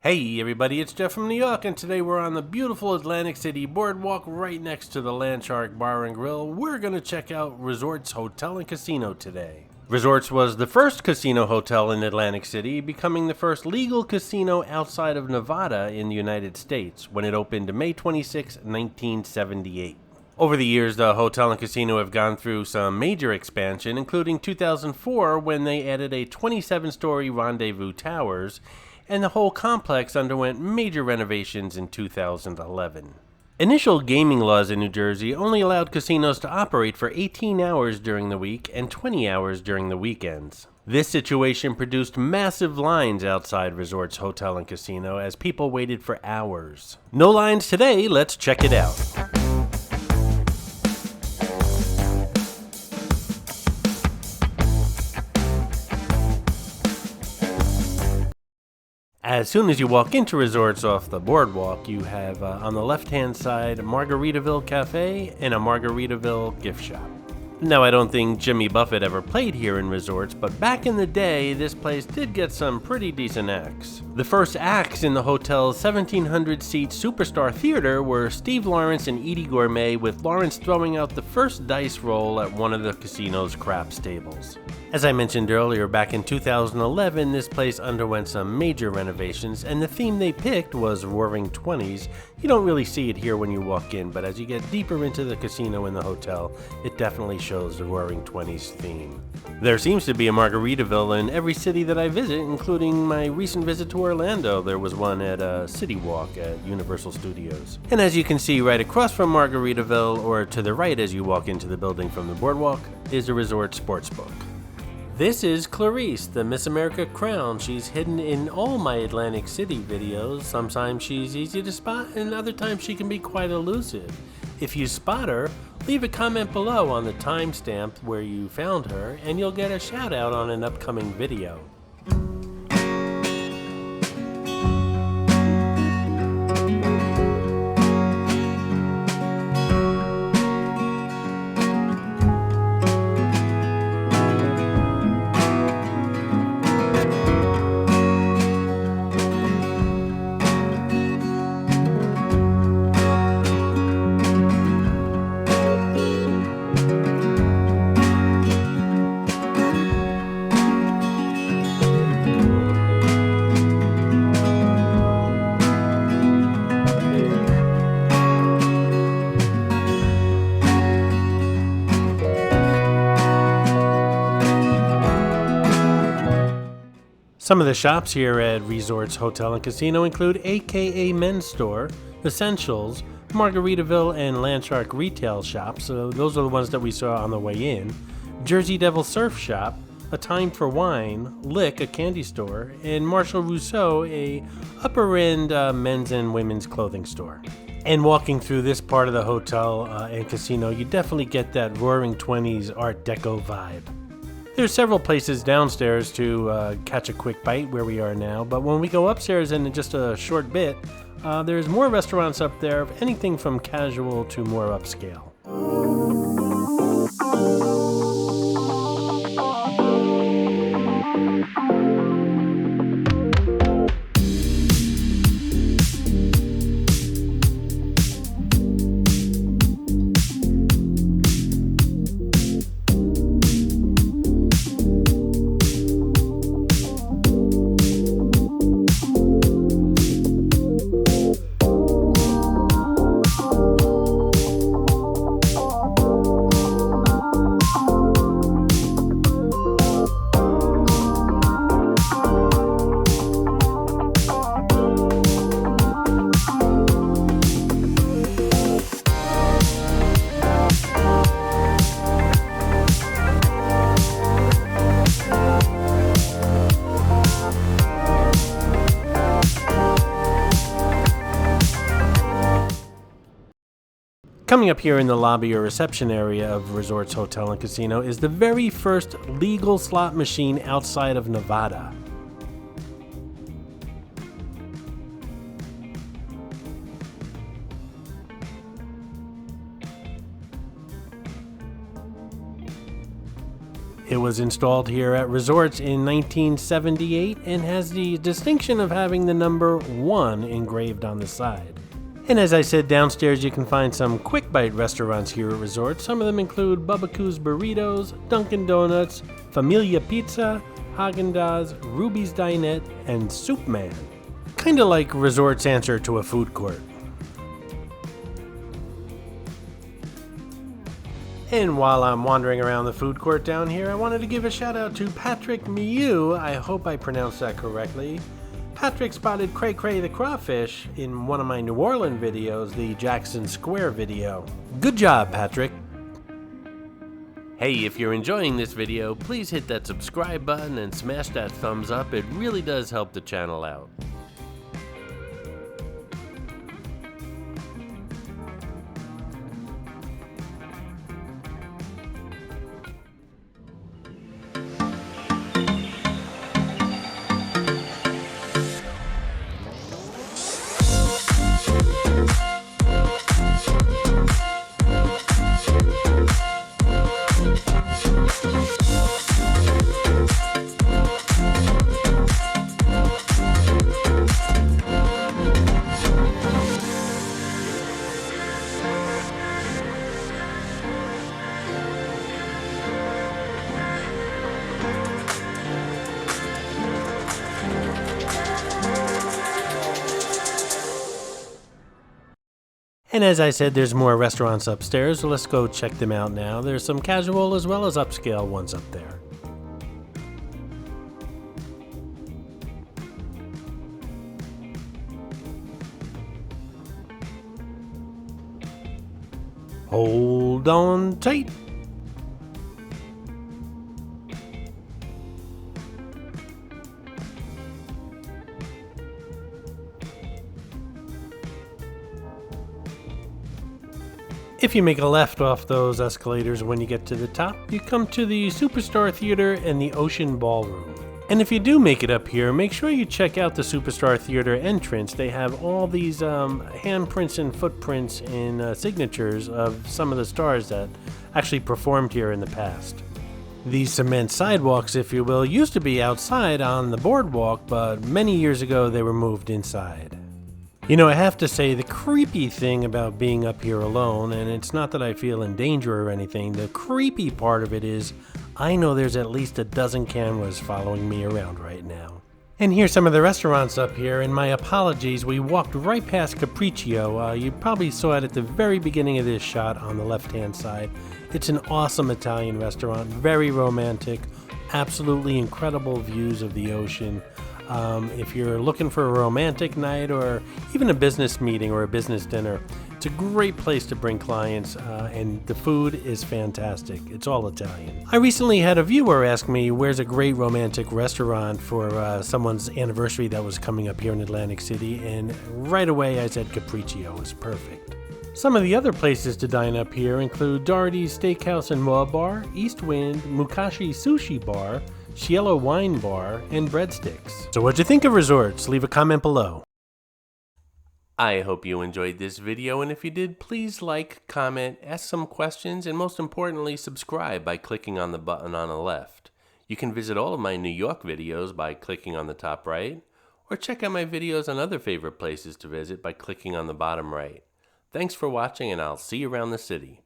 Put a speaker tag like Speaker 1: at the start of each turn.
Speaker 1: Hey everybody, it's Jeff from New York, and today we're on the beautiful Atlantic City Boardwalk right next to the Landshark Bar and Grill. We're going to check out Resorts Hotel and Casino today. Resorts was the first casino hotel in Atlantic City, becoming the first legal casino outside of Nevada in the United States when it opened May 26, 1978. Over the years, the hotel and casino have gone through some major expansion, including 2004 when they added a 27-story rendezvous towers, and the whole complex underwent major renovations in 2011. Initial gaming laws in New Jersey only allowed casinos to operate for 18 hours during the week and 20 hours during the weekends. This situation produced massive lines outside Resorts Hotel and Casino as people waited for hours. No lines today, let's check it out. As soon as you walk into Resorts off the boardwalk, you have on the left-hand side Margaritaville Cafe and a Margaritaville gift shop. Now, I don't think Jimmy Buffett ever played here in Resorts, but back in the day, this place did get some pretty decent acts. The first acts in the hotel's 1,700-seat Superstar Theater were Steve Lawrence and Edie Gourmet, with Lawrence throwing out the first dice roll at one of the casino's craps tables. As I mentioned earlier, back in 2011, this place underwent some major renovations, and the theme they picked was Roaring Twenties. You don't really see it here when you walk in, but as you get deeper into the casino and the hotel, it definitely shows the Roaring Twenties theme. There seems to be a Margaritaville in every city that I visit, including my recent visit to Orlando. There was one at City Walk at Universal Studios. And as you can see right across from Margaritaville, or to the right as you walk into the building from the boardwalk, is the Resort Sportsbook. This is Clarice, the Miss America crown. She's hidden in all my Atlantic City videos. Sometimes she's easy to spot, and other times she can be quite elusive. If you spot her, leave a comment below on the timestamp where you found her, and you'll get a shout out on an upcoming video. Some of the shops here at Resorts Hotel and Casino include AKA Men's Store, Essentials, Margaritaville and Landshark retail shops, so those are the ones that we saw on the way in, Jersey Devil Surf Shop, A Time for Wine, Lick, a candy store, and Marshall Rousseau, a upper-end men's and women's clothing store. And walking through this part of the hotel and casino, you definitely get that Roaring Twenties Art Deco vibe. There's several places downstairs to catch a quick bite where we are now, but when we go upstairs in just a short bit, there's more restaurants up there, anything from casual to more upscale. Coming up here in the lobby or reception area of Resorts Hotel and Casino is the very first legal slot machine outside of Nevada. It was installed here at resorts in 1978 and has the distinction of having the number 1 engraved on the side. And as I said, downstairs you can find some quick bite restaurants here at resorts. Some of them include Bubba Burritos, Dunkin' Donuts, Familia Pizza, Haagen-Dazs, Ruby's Dinette, and Soup Man. Kinda like resorts' answer to a food court. And while I'm wandering around the food court down here, I wanted to give a shout out to Patrick Miu, I hope I pronounced that correctly. Patrick spotted Cray Cray the crawfish in one of my New Orleans videos, the Jackson Square video. Good job, Patrick. Hey, if you're enjoying this video, please hit that subscribe button and smash that thumbs up. It really does help the channel out. And as I said, there's more restaurants upstairs, so let's go check them out now. There's some casual as well as upscale ones up there. Hold on tight. If you make a left off those escalators when you get to the top, you come to the Superstar Theater and the Ocean Ballroom. And if you do make it up here, make sure you check out the Superstar Theater entrance. They have all these handprints and footprints and signatures of some of the stars that actually performed here in the past. These cement sidewalks, if you will, used to be outside on the boardwalk, but many years ago they were moved inside. You know, I have to say, the creepy thing about being up here alone, and it's not that I feel in danger or anything, the creepy part of it is I know there's at least a dozen cameras following me around right now. And here's some of the restaurants up here, and my apologies, we walked right past Capriccio. You probably saw it at the very beginning of this shot on the left-hand side. It's an awesome Italian restaurant, very romantic, absolutely incredible views of the ocean. If you're looking for a romantic night or even a business meeting or a business dinner, it's a great place to bring clients, and the food is fantastic. It's all Italian. I recently had a viewer ask me where's a great romantic restaurant for someone's anniversary that was coming up here in Atlantic City, and right away I said Capriccio is perfect. Some of the other places to dine up here include Doherty's Steakhouse and Moa Bar, East Wind, Mukashi Sushi Bar, Cielo Wine Bar, and Breadsticks. So what'd you think of resorts? Leave a comment below. I hope you enjoyed this video, and if you did, please like, comment, ask some questions, and most importantly, subscribe by clicking on the button on the left. You can visit all of my New York videos by clicking on the top right, or check out my videos on other favorite places to visit by clicking on the bottom right. Thanks for watching, and I'll see you around the city.